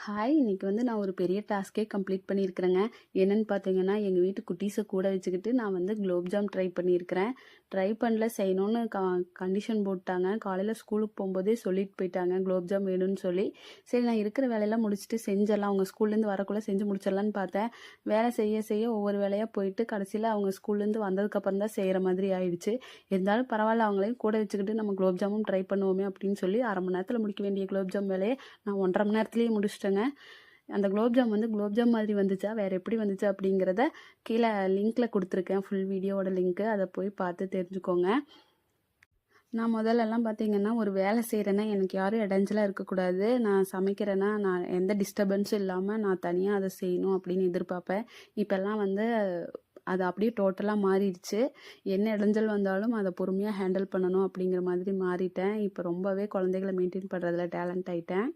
Hi! இன்னைக்கு நான் ஒரு பெரிய டாஸ்க்கே கம்ப்ளீட் பண்ணியிருக்கிறேங்க. என்னன்னு பார்த்தீங்கன்னா, எங்க வீட்டு குட்டீஸ கூட வச்சுக்கிட்டு நான் குலோப் ஜாம் ட்ரை பண்ணியிருக்கிறேன். ட்ரை பண்ணல செய்யணும்னு கண்டிஷன் போட்டாங்க. காலையில ஸ்கூலுக்கு போம்போதே சொல்லிட்டு போயிட்டாங்க, குலோப் ஜாம் வேணும்னு சொல்லி. சரி நான் இருக்கிற வேலையெல்லாம் முடிச்சுட்டு செஞ்சிடலாம். அவங்க ஸ்கூல்லேருந்து வரக்குள்ள செஞ்சு முடிச்சிடலான்னு பார்த்தேன். வேலை செய்ய செய்ய ஒவ்வொரு வேலையா போயிட்டு கடைசியில அவங்க ஸ்கூல்லேருந்து வந்ததுக்கப்புறம் தான் செய்கிற மாதிரி ஆயிடுச்சு. இருந்தாலும் பரவாயில்ல, அவங்களையும் கூட வச்சுக்கிட்டு நம்ம குலோப் ஜாமுன் ட்ரை பண்ணுவோமே அப்படின்னு சொல்லி 1/2 மணி நேரத்தில் முடிக்க வேண்டிய குலோப் ஜாம் வேலையை நான் 1 1/2 மணி நேரத்திலேயே முடிச்சிட்டேங்க. அந்த குலோப் ஜாம் குலோப் ஜாம் மாதிரி வந்துச்சா வேறு எப்படி வந்துச்சு அப்படிங்கிறத கீழே லிங்க்கில் கொடுத்துருக்கேன். ஃபுல் வீடியோவோட லிங்க்கு, அதை போய் பார்த்து தெரிஞ்சுக்கோங்க. நான் முதல்லலாம் பார்த்தீங்கன்னா, ஒரு வேலை செய்கிறேன்னா எனக்கு யாரும் இடைஞ்சலா இருக்கக்கூடாது. நான் சமைக்கிறேன்னா நான் எந்த டிஸ்டர்பன்ஸும் இல்லாமல் நான் தனியாக அதை செய்யணும் அப்படின்னு எதிர்பார்ப்பேன். இப்போல்லாம் அது அப்படியே டோட்டலாக மாறிடுச்சு. என்ன இடைஞ்சல் வந்தாலும் அதை பொறுமையாக ஹேண்டில் பண்ணணும் அப்படிங்கிற மாதிரி மாறிட்டேன். இப்போ ரொம்பவே குழந்தைகளை மெயின்டைன் பண்ணுறதுல டேலண்ட் ஆகிட்டேன்.